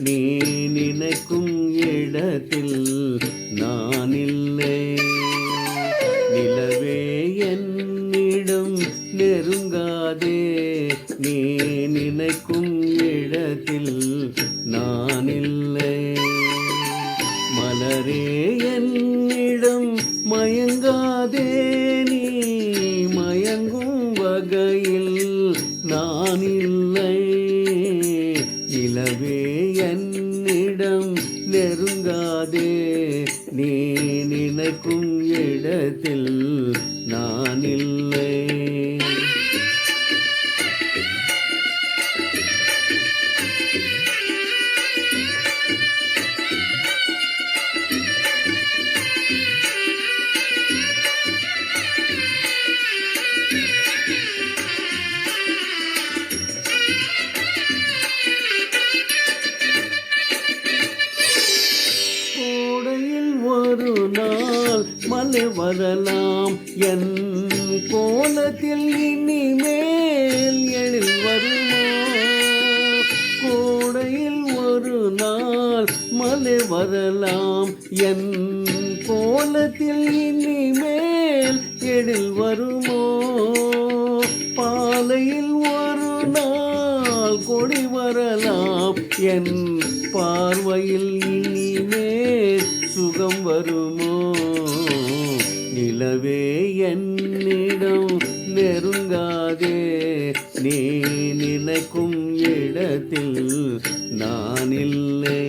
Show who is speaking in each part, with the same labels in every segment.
Speaker 1: நீ நினைக்கும் இடத்தில் நான் இல்லை. நிலவே என்னிடம் நெருங்காதே, நீ நினைக்கும் இடத்தில் நான் இல்லை. மலரே என்னிடம் மயங்காதே, நீ மயங்கும் வகையில் நான் இல்லை. நிலவே என்னிடம் நெருங்காதே, நீ நினைக்கும் இடத்தில் நான் இல்லை. ஒரு நாள் மழை வரலாம், என் கோலத்தில் இனிமேல் எழில் வருமோ. கோடையில் ஒரு நாள் மழை வரலாம், என் கோலத்தில் இனிமேல் எழில் வருமோ. பாலையில் ஒரு நாள் கொடி வரலாம், என் பார்வையில் இனிமேல் சுகம் வருமோ. நிலவே என்னிடம் நெருங்காதே, நீ நினைக்கும் இடத்தில் நான் இல்லை.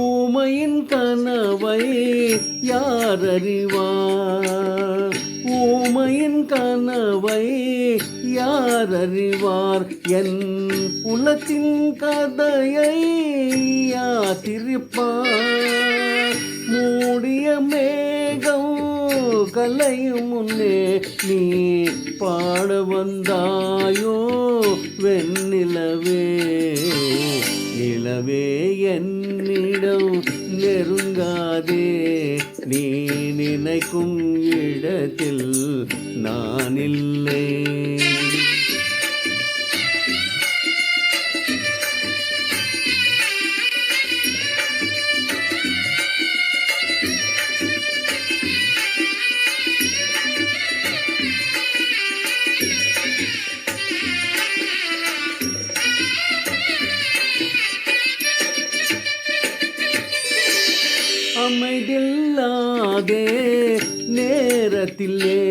Speaker 1: ஊமையின் கனவை யார் அறிவார், ஊமையின் கனவை யார் அறிவார். என் உலத்தின் கதையை யாத்திருப்பார். மூடிய மேகம் கலையும் முன்னே நீ பாட வந்தாயோ வெண்ணிலவே. நிலவே என்னிடம் நெருங்காதே, நீ நினைக்கும் இடத்தில் நான் இல்லை. அமைதில்லாதே நேரத்திலே,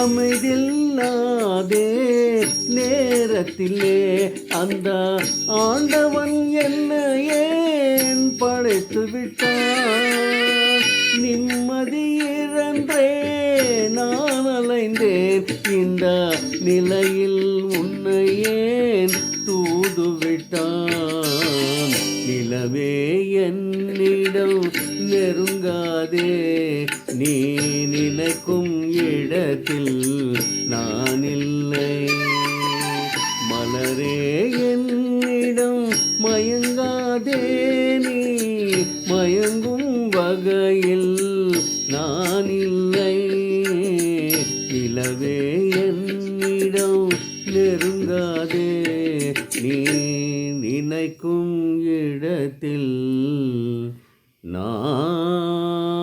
Speaker 1: அமைதில்லாதே நேரத்திலே அந்த ஆண்டவன் என்ன ஏன் படைத்து விட்டான். நிம்மதி இழந்தே நான் அலைந்தேன், இந்த நிலையில் உன்னை ஏன் தூது விட்டான். நிலவே என்னிடம் நெருங்காதே, நீ நினைக்கும் இடத்தில் நான் இல்லை. மலரே என்னிடம் மயங்காதே, நீ மயங்கும் வகையில் நான் இல்லை. நிலவே என்னிடம் நெருங்காதே, நீ நினைக்கும் இடத்தில் நான்